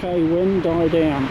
Okay, wind die down.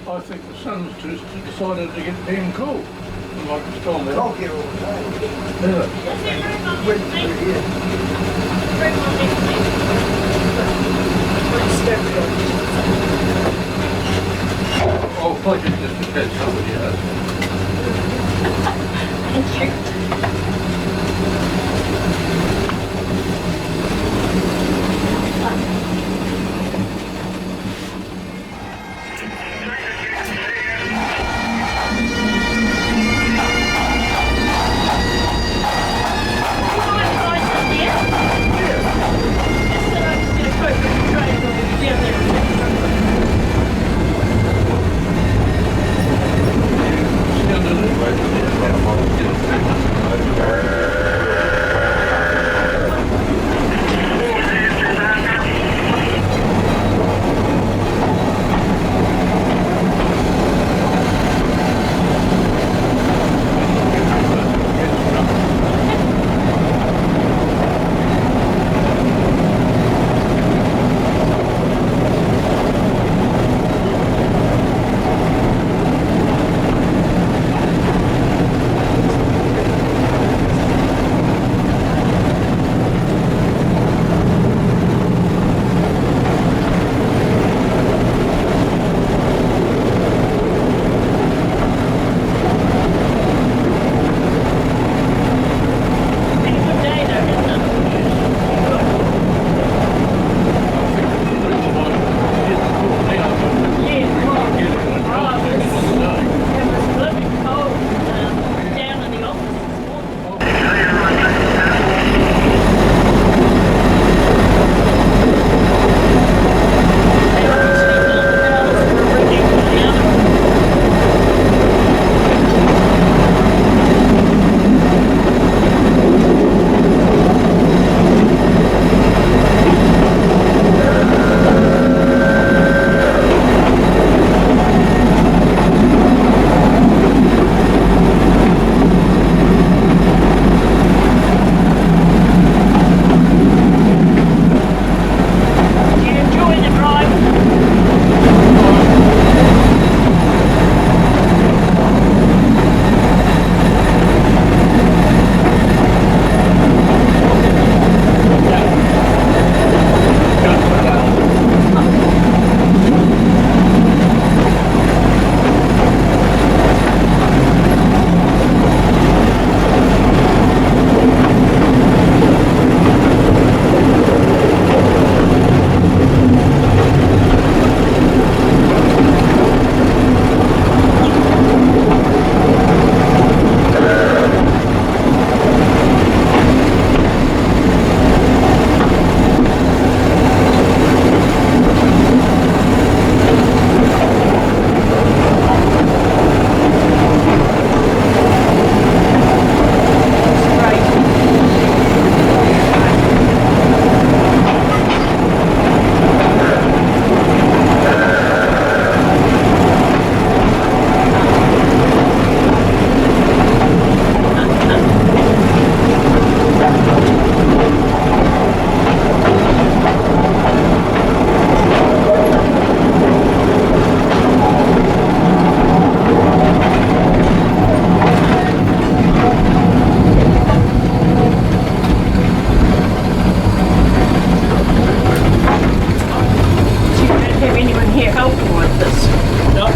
I think the sun's just decided to get damn cool. Like it's told me. Talk here all the time. Yeah. Oh, fuck it, just because somebody has. Thank you.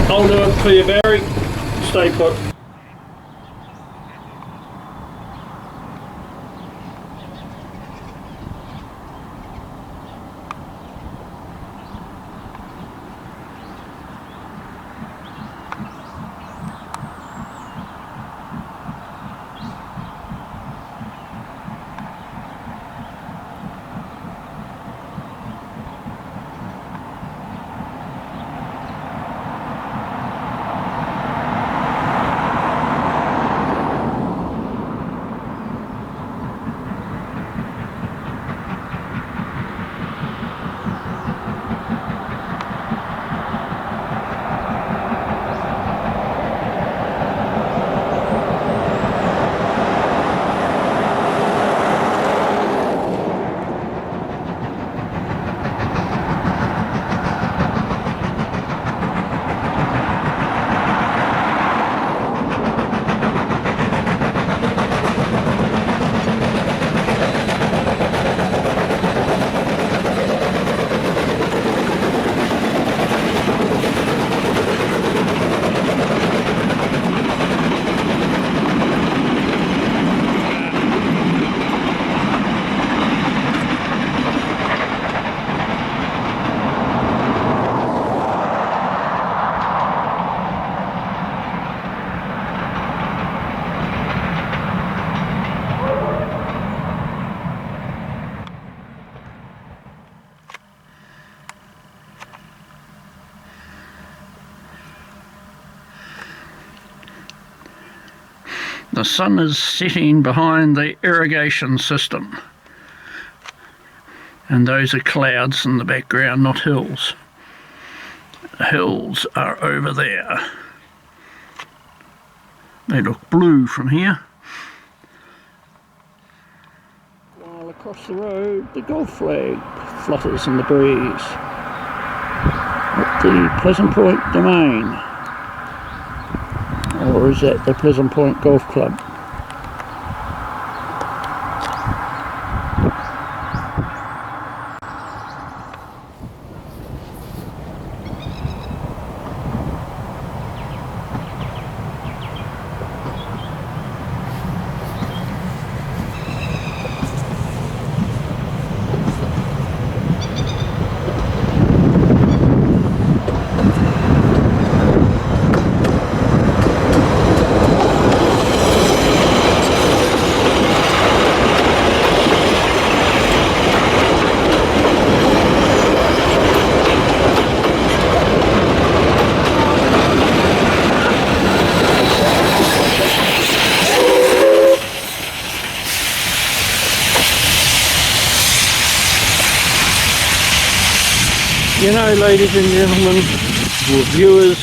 I'll do it for you, Barry. Stay put. The sun is setting behind the irrigation system, and those are clouds in the background, not hills. The hills are over there. They look blue from here. While across the road, the Gulf flag flutters in the breeze at the Pleasant Point Domain. Or is that the Pleasant Point Golf Club? You know, ladies and gentlemen, or viewers,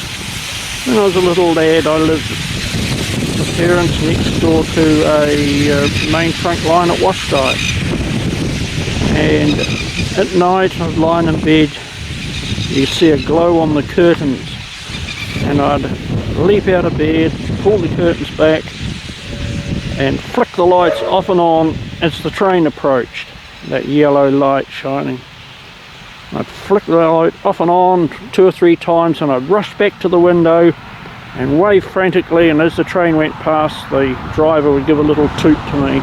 when I was a little lad, I lived with parents next door to a main trunk line at Washtai. And at night, I'd lie in bed, you see a glow on the curtains, and I'd leap out of bed, pull the curtains back, and flick the lights off and on as the train approached, that yellow light shining. I'd flick the light off and on 2 or 3 times, and I'd rush back to the window and wave frantically, and as the train went past, the driver would give a little toot to me.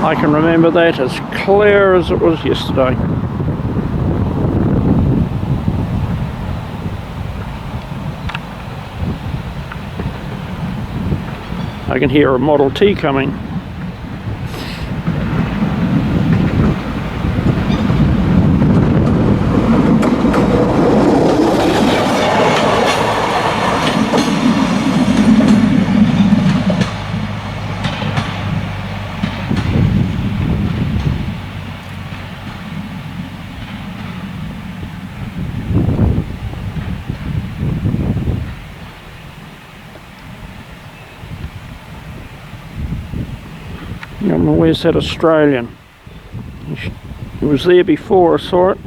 I can remember that as clear as it was yesterday. I can hear a Model T coming. Where's that Australian? He was there before, I saw it.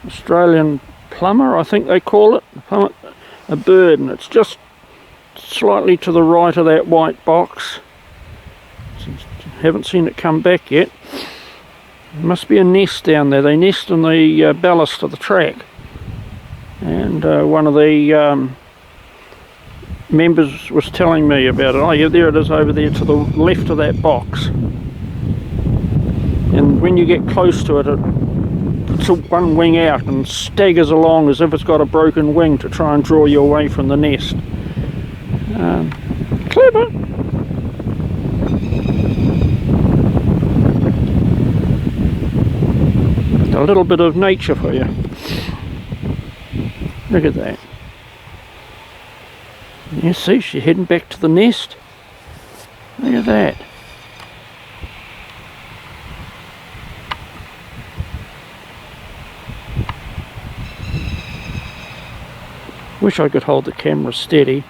Australian plumber, I think they call it. A bird, and it's just slightly to the right of that white box. Haven't seen it come back yet. There must be a nest down there. They nest in the ballast of the track. And one of the members was telling me about it. Oh yeah, there it is over there to the left of that box. And when you get close to it, it puts one wing out and staggers along as if it's got a broken wing to try and draw you away from the nest. Clever! A little bit of nature for you. Look at that. You see, she's heading back to the nest. Look at that. Wish I could hold the camera steady.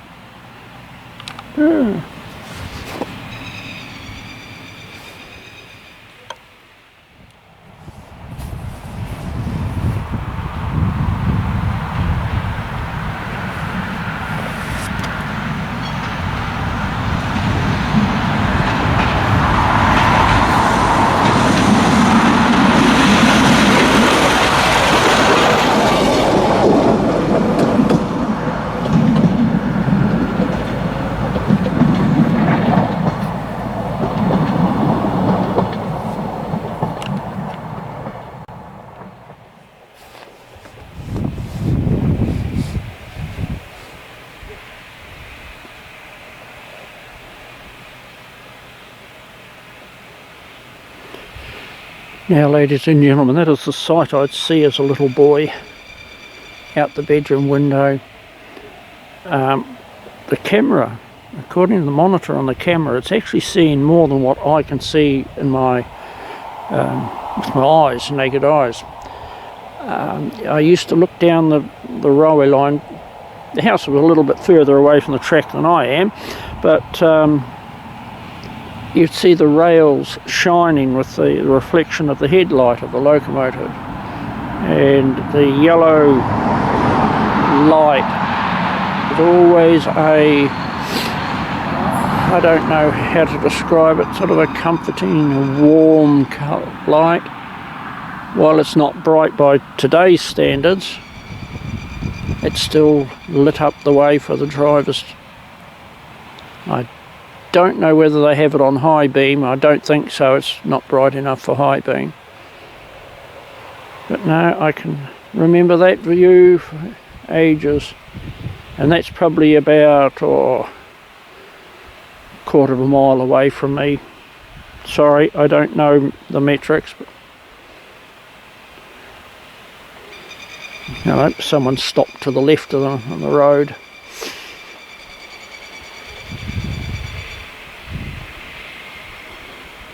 Now, ladies and gentlemen, that is the sight I'd see as a little boy out the bedroom window. The camera according to the monitor on the camera, it's actually seeing more than what I can see in my with my eyes, naked eyes. I used to look down the railway line. The house was a little bit further away from the track than I am, but you'd see the rails shining with the reflection of the headlight of the locomotive, and the yellow light is always I don't know how to describe it, sort of a comforting, warm light. While it's not bright by today's standards, it still lit up the way for the drivers. I don't know whether they have it on high beam. I don't think so. It's not bright enough for high beam. But no, I can remember that view for ages. And that's probably about a quarter of a mile away from me. Sorry, I don't know the metrics. But no, someone stopped to the left of them on the road.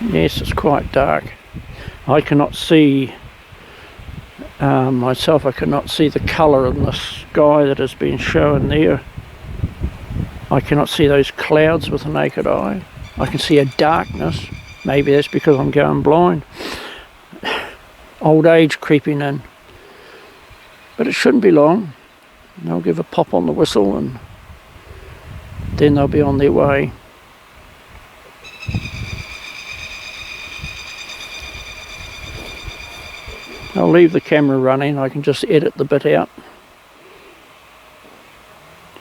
Yes, it's quite dark. I cannot see myself. I cannot see the colour in the sky that has been shown there. I cannot see those clouds with the naked eye. I can see a darkness. Maybe that's because I'm going blind. Old age creeping in. But it shouldn't be long. They'll give a pop on the whistle and then they'll be on their way. I'll leave the camera running. I can just edit the bit out.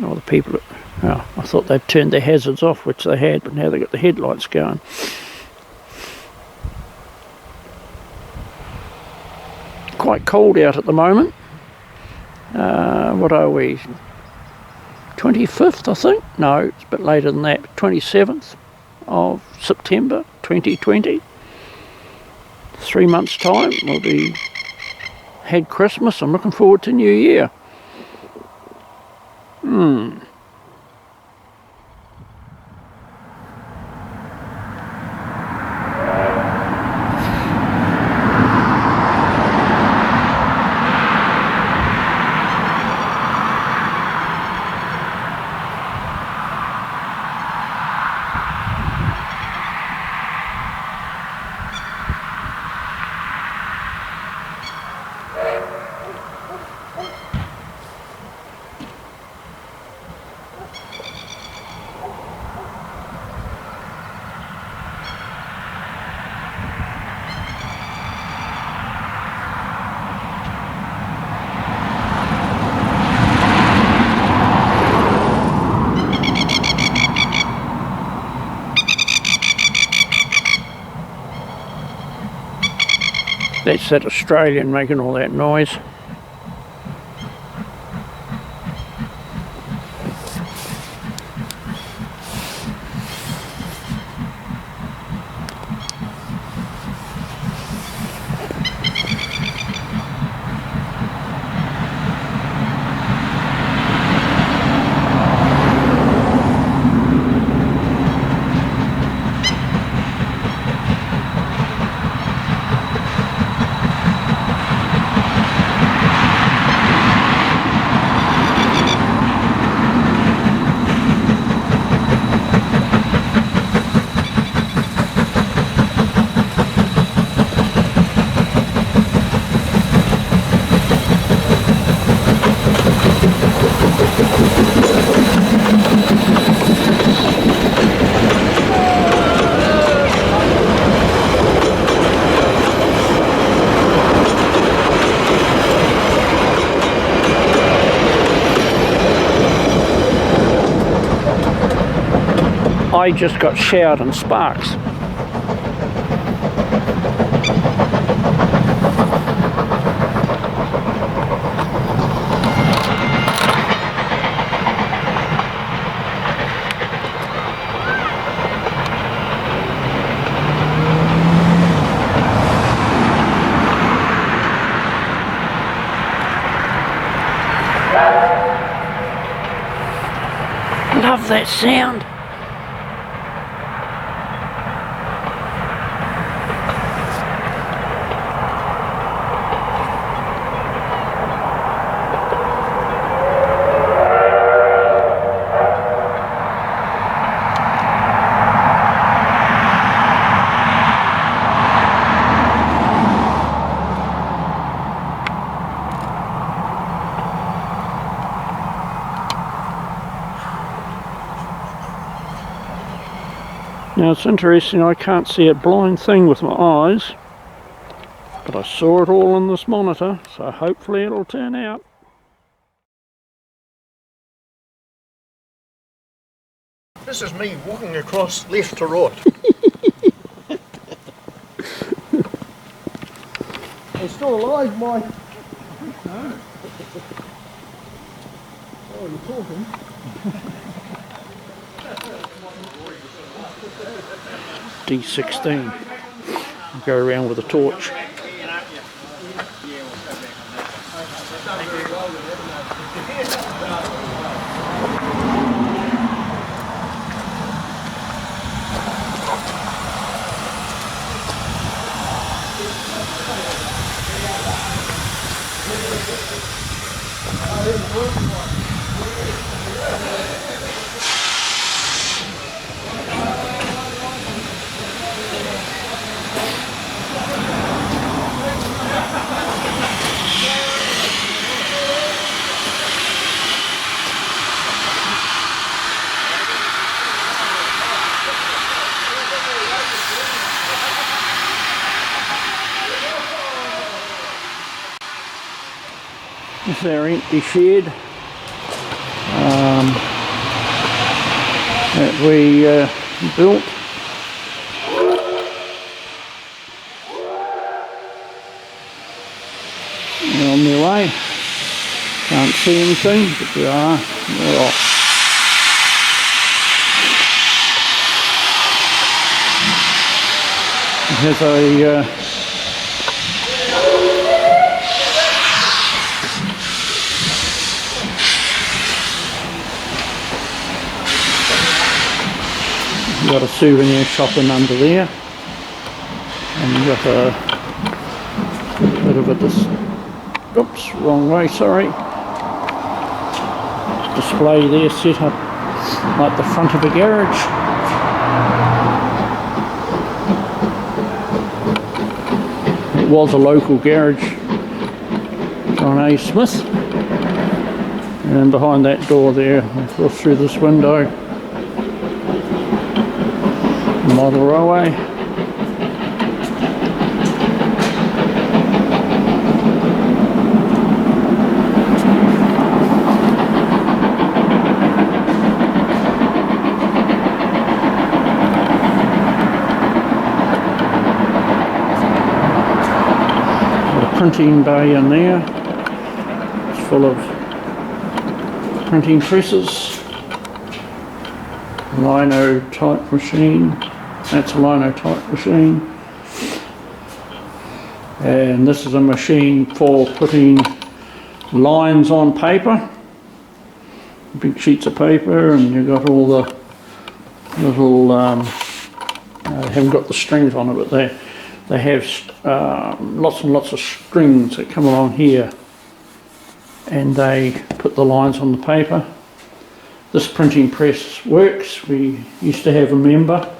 Oh, the people, I thought they'd turned their hazards off, which they had, but now they've got the headlights going. Quite cold out at the moment. What are we? 25th, I think? No, it's a bit later than that. 27th of September 2020. 3 months' time we'll be had Christmas. I'm looking forward to New Year. That's that Australian making all that noise. I just got showered in sparks. Love that sound. Now it's interesting, I can't see a blind thing with my eyes, but I saw it all on this monitor, so hopefully it'll turn out. This is me walking across left to right. I'm still alive, Mike. No. Oh, you're talking. D16. Go around with a torch. This is our empty shed that we built. We're on their way. Can't see anything, but we are. We're off. It has a got a souvenir shop in under there, and you've got a bit of a oops, wrong way, sorry, display there set up like the front of a garage. It was a local garage, John A. Smith, and behind that door there, across through this window, model railway. Got a printing bay in there. It's full of printing presses. Lino type machine. That's a linotype machine, and this is a machine for putting lines on paper, big sheets of paper, and you've got all the little, they haven't got the strings on it, but they have lots and lots of strings that come along here, and they put the lines on the paper. This printing press works. We used to have a member.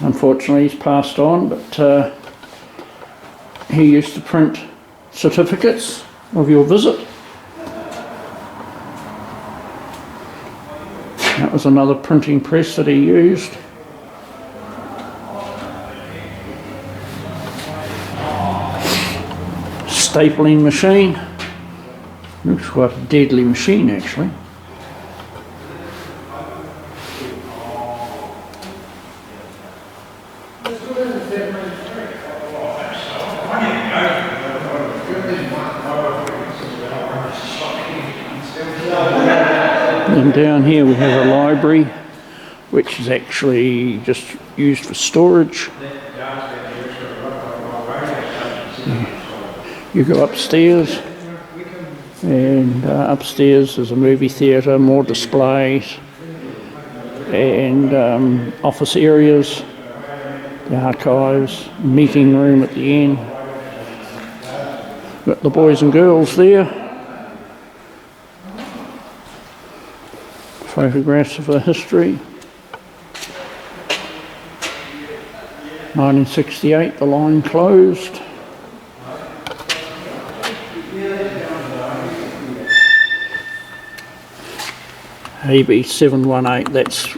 Unfortunately, he's passed on, but he used to print certificates of your visit. That was another printing press that he used. Stapling machine. Looks quite a deadly machine, actually. And down here we have a library, which is actually just used for storage. You go upstairs, and upstairs there's a movie theatre, more displays, and office areas, the archives, meeting room at the end. Got the boys and girls there. Photographs of the history. 1968, the line closed. AB 718, that's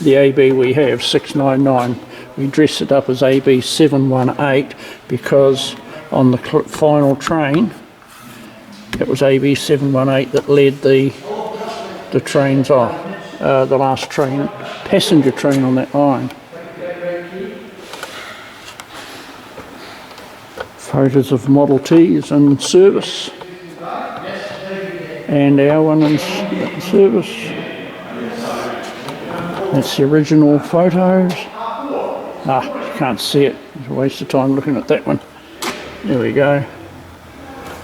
the AB we have, 699. We dressed it up as AB 718 because on the final train it was AB 718 that led the trains off, the last train, passenger train on that line. Photos of Model Ts in service and our one in service. That's the original photos. You can't see it. It's a waste of time looking at that one. There we go.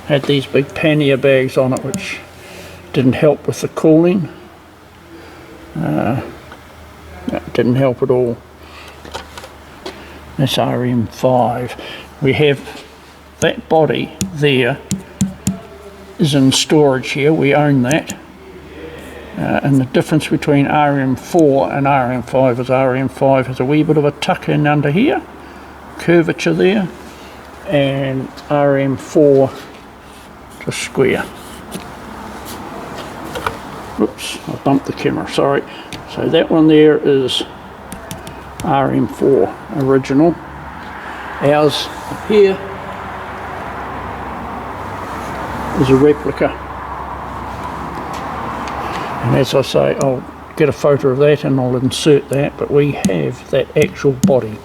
Had these big pannier bags on it which didn't help with the cooling. That didn't help at all. That's RM5. We have that body there is in storage here. We own that. And the difference between RM4 and RM5 is RM5 has a wee bit of a tuck in under here, curvature there, and RM4 just square. Oops, I bumped the camera, sorry. So that one there is RM4 original. Ours up here is a replica. And as I say, I'll get a photo of that and I'll insert that, but we have that actual body.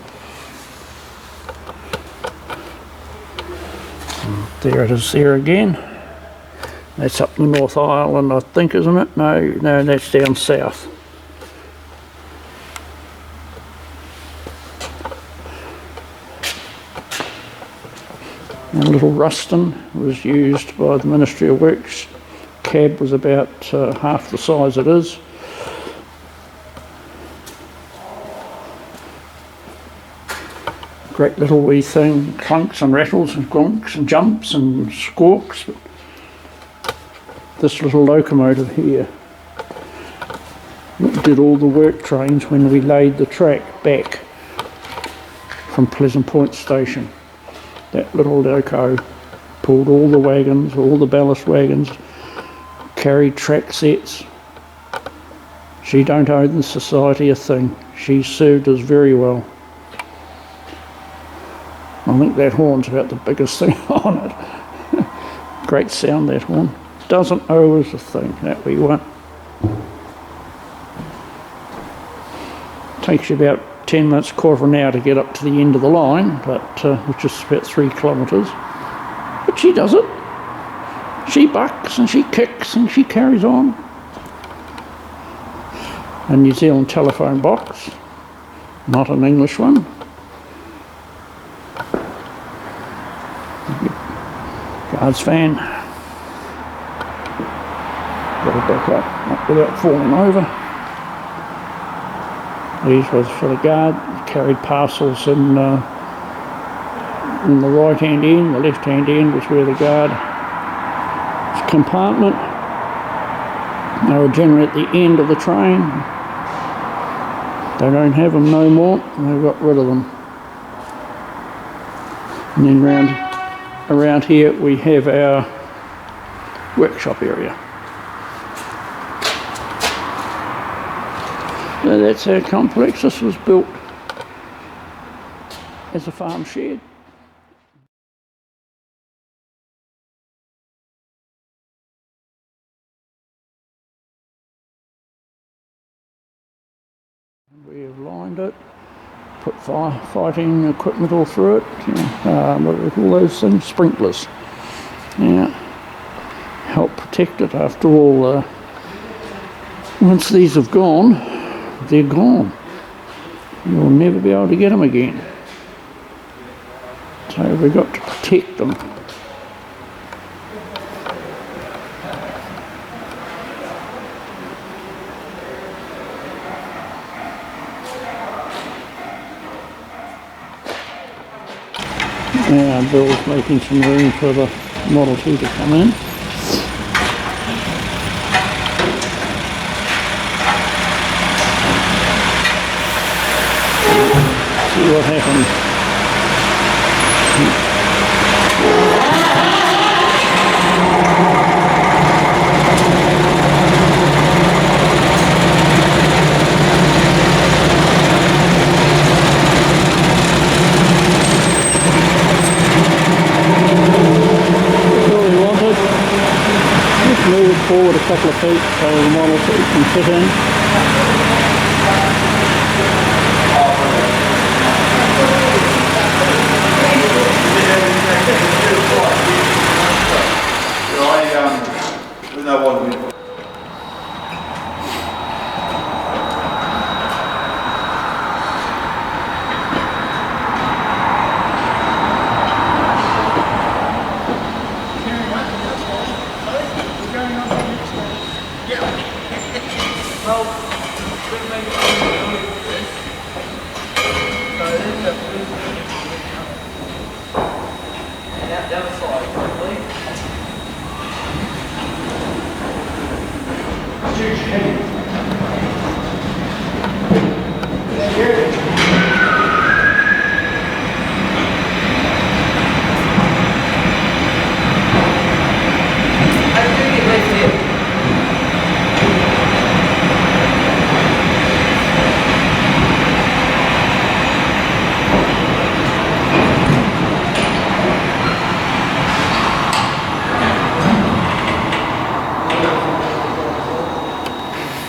And there it is there again. That's up the North Island, I think, isn't it? No, that's down south. And Little Ruston was used by the Ministry of Works. Cab was about half the size it is. Great little wee thing, clunks and rattles and gronks and jumps and squawks. This little locomotive here did all the work trains when we laid the track back from Pleasant Point Station. That little loco pulled all the wagons, all the ballast wagons, carried track sets. She don't owe the society a thing. She served us very well. I think that horn's about the biggest thing on it. Great sound, that horn. Doesn't owe us a thing, that wee one. Takes you about 10 minutes, quarter of an hour to get up to the end of the line, but which is about 3 kilometres. But she does it. She bucks and she kicks and she carries on. A New Zealand telephone box, not an English one. Guard's van. Got it back up without falling over. These was for the guard. Carried parcels in the right hand end. The left hand end was where the guard compartment. They were generally at the end of the train. They don't have them no more. They got rid of them. And then around here we have our workshop area. So that's our complex. This was built as a farm shed. We have lined it, put fighting equipment all through it, what do we call those things? Sprinklers. Yeah, help protect it. After all, once these have gone, they're gone. You'll never be able to get them again. So we've got to protect them. Now Bill's making some room for the Model T to come in. See what happens. couple of feet so the models that we can fit in.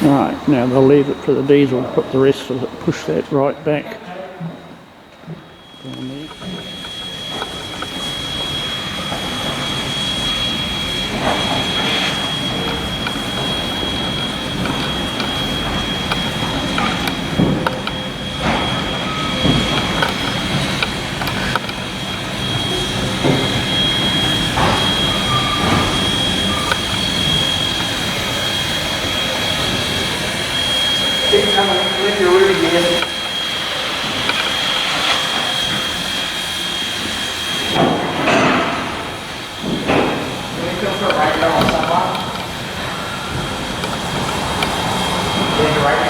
Right, now they'll leave it for the diesel, put the rest of it, push that right back down there. When you're ready again.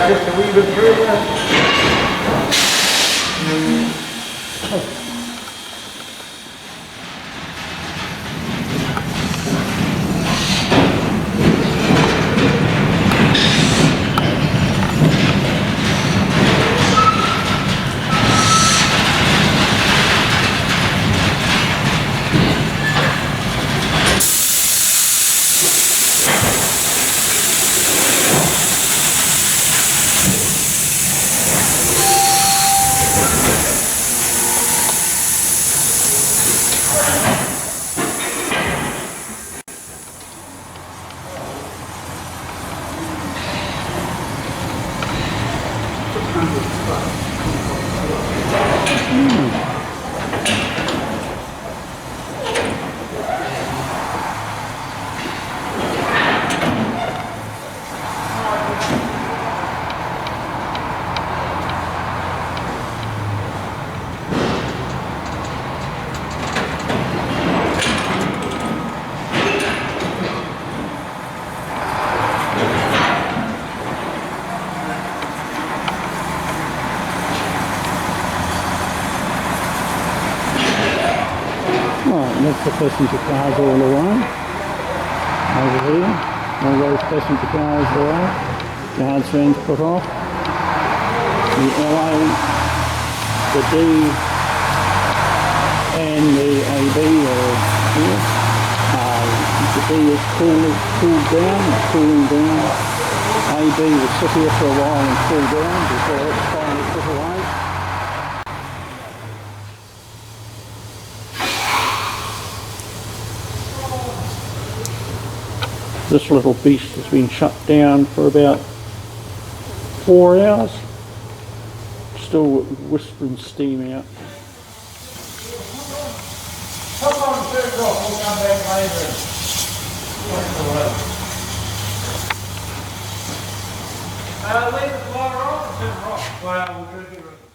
Just a wee bit through there. That's the passenger cars all the way. Over here, all those passenger cars away. Guard stands put off. The LA, the D and the AB are here. The D is cooled down, it's cooling down. AB will sit here for a while and cool down before it's finally put away. This little beast has been shut down for about 4 hours. Still whispering steam out. Come on, turn it off, we'll come back later. Leave the blower off or turn it off? Well, we'll do it.